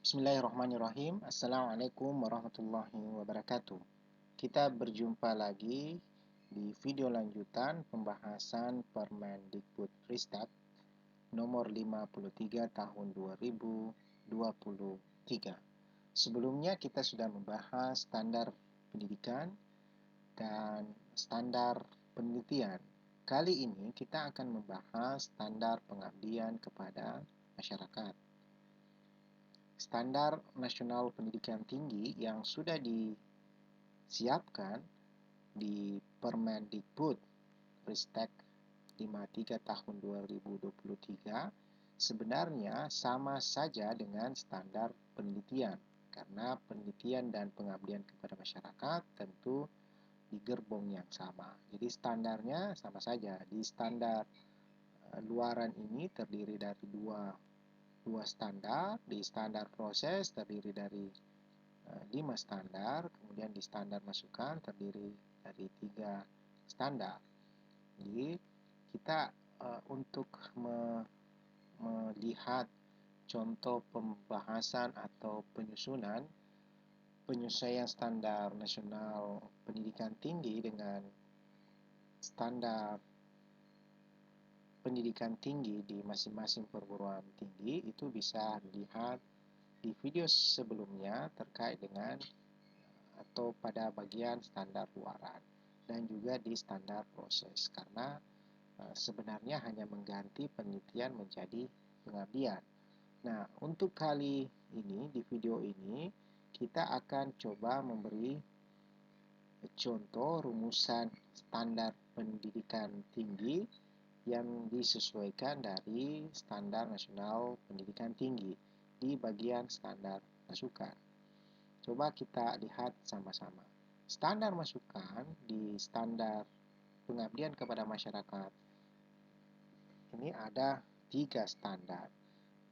Bismillahirrahmanirrahim. Assalamualaikum warahmatullahi wabarakatuh. Kita berjumpa lagi di video lanjutan pembahasan Permendikbudristek nomor 53 tahun 2023. Sebelumnya kita sudah membahas standar pendidikan dan standar penelitian. Kali ini kita akan membahas standar pengabdian kepada masyarakat. Standar Nasional Pendidikan Tinggi yang sudah disiapkan di Permendikbudristek 53 tahun 2023 sebenarnya sama saja dengan standar penelitian, karena penelitian dan pengabdian kepada masyarakat tentu di gerbong yang sama. Jadi standarnya sama saja. Di standar luaran ini terdiri dari dua standar. Di standar proses terdiri dari 5 standar, kemudian di standar masukan terdiri dari 3 standar. Jadi kita untuk melihat contoh pembahasan atau penyesuaian standar nasional pendidikan tinggi dengan standar pendidikan tinggi di masing-masing perguruan tinggi itu bisa dilihat di video sebelumnya terkait dengan atau pada bagian standar luaran dan juga di standar proses, karena sebenarnya hanya mengganti penelitian menjadi pengabdian. Nah, untuk kali ini di video ini kita akan coba memberi contoh rumusan standar pendidikan tinggi yang disesuaikan dari Standar Nasional Pendidikan Tinggi di bagian standar masukan. Coba kita lihat sama-sama. Standar masukan di standar pengabdian kepada masyarakat ini ada 3 standar.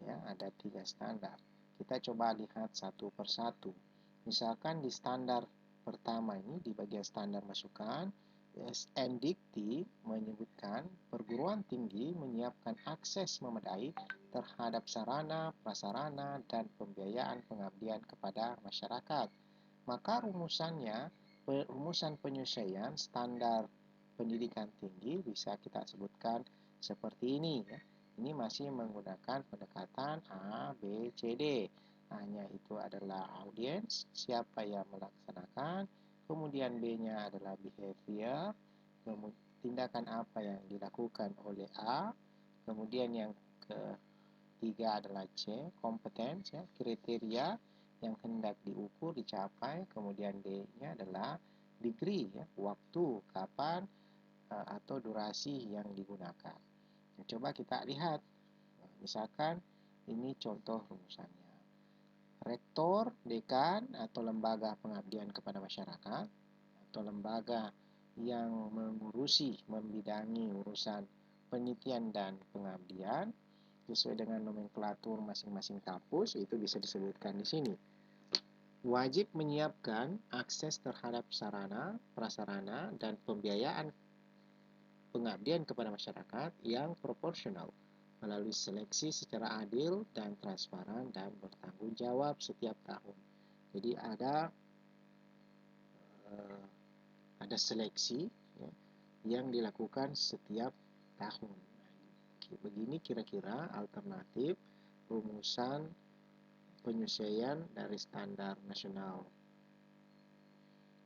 Ya, ada 3 standar. Kita coba lihat satu persatu. Misalkan di standar pertama ini di bagian standar masukan, SNDikti menyebutkan perguruan tinggi menyiapkan akses memadai terhadap sarana, prasarana, dan pembiayaan pengabdian kepada masyarakat. Maka rumusan penyesuaian standar pendidikan tinggi bisa kita sebutkan seperti ini. Ya. Ini masih menggunakan pendekatan A, B, C, D. A-nya itu adalah audience, siapa yang melaksanakan. Kemudian B-nya adalah behavior, tindakan apa yang dilakukan oleh A. Kemudian yang ketiga adalah C, competence, ya, kriteria yang hendak diukur, dicapai. Kemudian D-nya adalah degree, ya, waktu, kapan, atau durasi yang digunakan. Coba kita lihat, misalkan ini contoh rumusannya. Rektor, dekan, atau lembaga pengabdian kepada masyarakat, atau lembaga yang membidangi urusan penelitian dan pengabdian, sesuai dengan nomenklatur masing-masing kampus, itu bisa disebutkan di sini. Wajib menyiapkan akses terhadap sarana, prasarana, dan pembiayaan pengabdian kepada masyarakat yang proporsional melalui seleksi secara adil dan transparan dan bertanggung jawab setiap tahun. Jadi ada seleksi, ya, yang dilakukan setiap tahun. Begini kira-kira alternatif rumusan penyesuaian dari standar nasional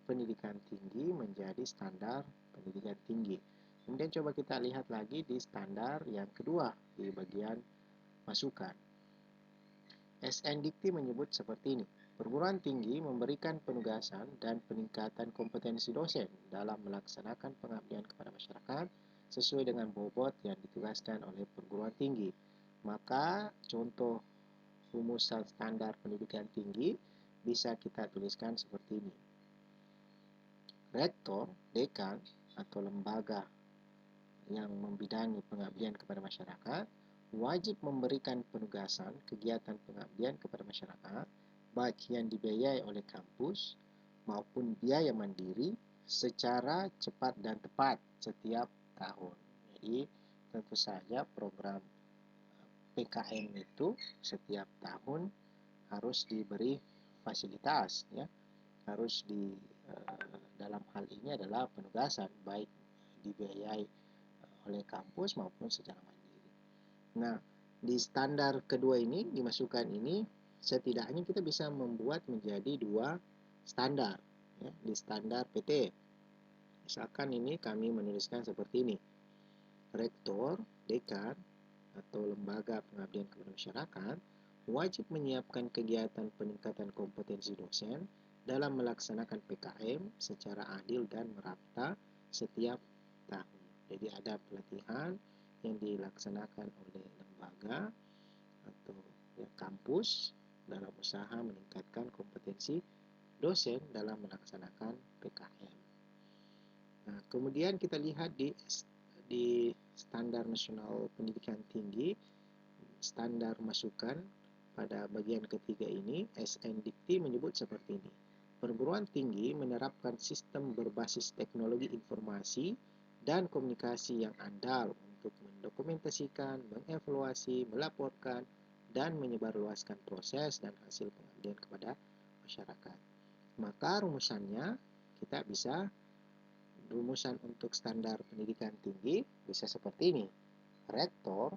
pendidikan tinggi menjadi standar pendidikan tinggi. Kemudian coba kita lihat lagi di standar yang kedua di bagian masukan. SNDikti menyebut seperti ini. Perguruan tinggi memberikan penugasan dan peningkatan kompetensi dosen dalam melaksanakan pengabdian kepada masyarakat sesuai dengan bobot yang ditugaskan oleh perguruan tinggi. Maka contoh rumusan standar pendidikan tinggi bisa kita tuliskan seperti ini. Rektor, dekan, atau lembaga yang membidangi pengabdian kepada masyarakat wajib memberikan penugasan kegiatan pengabdian kepada masyarakat baik yang dibiayai oleh kampus maupun biaya mandiri secara cepat dan tepat setiap tahun. Jadi tentu saja program PKM itu setiap tahun harus diberi fasilitas, ya, harus dalam hal ini adalah penugasan, baik dibiayai oleh kampus maupun secara mandiri. Nah, di standar kedua ini, dimasukkan ini, setidaknya kita bisa membuat menjadi 2 standar, ya, di standar PT. Misalkan ini kami menuliskan seperti ini: rektor, dekan, atau lembaga pengabdian kepada masyarakat wajib menyiapkan kegiatan peningkatan kompetensi dosen dalam melaksanakan PKM secara adil dan merata setiap tahun. Jadi ada pelatihan yang dilaksanakan oleh lembaga atau ya, kampus dalam usaha meningkatkan kompetensi dosen dalam melaksanakan PKM. Nah, kemudian kita lihat di Standar Nasional Pendidikan Tinggi, standar masukan pada bagian ketiga ini, SNDikti menyebut seperti ini: perguruan tinggi menerapkan sistem berbasis teknologi informasi dan komunikasi yang andal untuk mendokumentasikan, mengevaluasi, melaporkan, dan menyebarluaskan proses dan hasil pengabdian kepada masyarakat. Maka rumusannya kita bisa, rumusan untuk standar pendidikan tinggi bisa seperti ini: rektor,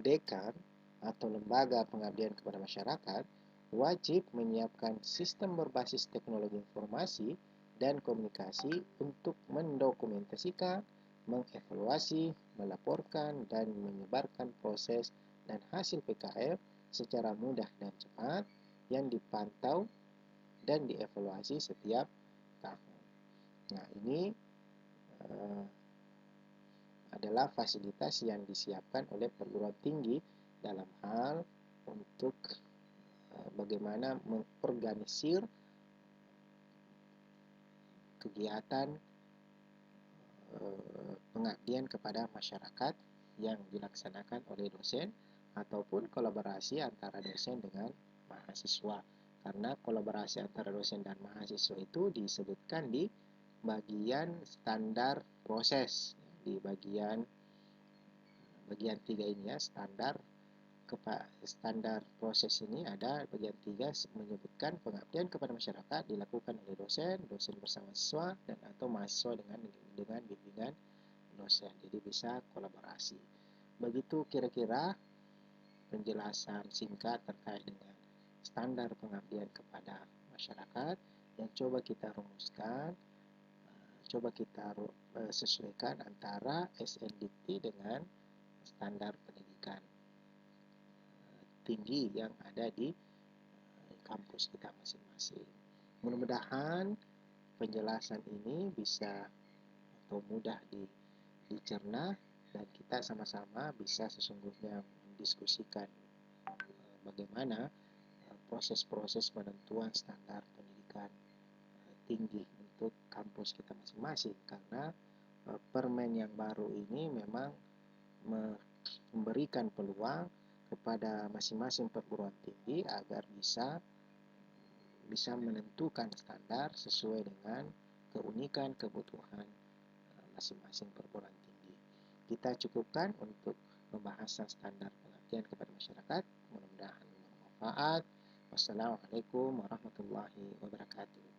dekan, atau lembaga pengabdian kepada masyarakat wajib menyiapkan sistem berbasis teknologi informasi dan komunikasi untuk mendokumentasikan, mengevaluasi, melaporkan, dan menyebarkan proses dan hasil PKM secara mudah dan cepat yang dipantau dan dievaluasi setiap tahun. Nah, ini adalah fasilitas yang disiapkan oleh perguruan tinggi dalam hal untuk bagaimana mengorganisir kegiatan pengabdian kepada masyarakat yang dilaksanakan oleh dosen ataupun kolaborasi antara dosen dengan mahasiswa. Karena kolaborasi antara dosen dan mahasiswa itu disebutkan di bagian standar proses, di bagian 3 ini, ya, standar proses ini ada bagian 3 menyebutkan pengabdian kepada masyarakat dilakukan oleh dosen bersama siswa, dan atau mahasiswa dengan bimbingan dosen. Jadi bisa kolaborasi. Begitu kira-kira penjelasan singkat terkait dengan standar pengabdian kepada masyarakat yang coba kita rumuskan, coba kita sesuaikan antara SNDikti dengan standar pendidikan tinggi yang ada di kampus kita masing-masing. Mudah-mudahan penjelasan ini bisa atau mudah dicerna dan kita sama-sama bisa sesungguhnya mendiskusikan bagaimana proses-proses penentuan standar pendidikan tinggi untuk kampus kita masing-masing, karena permen yang baru ini memang memberikan peluang kepada masing-masing perguruan tinggi agar bisa menentukan standar sesuai dengan keunikan kebutuhan masing-masing perguruan tinggi. Kita cukupkan untuk pembahasan standar pengabdian kepada masyarakat. Mudah-mudahan bermanfaat. Wassalamualaikum warahmatullahi wabarakatuh.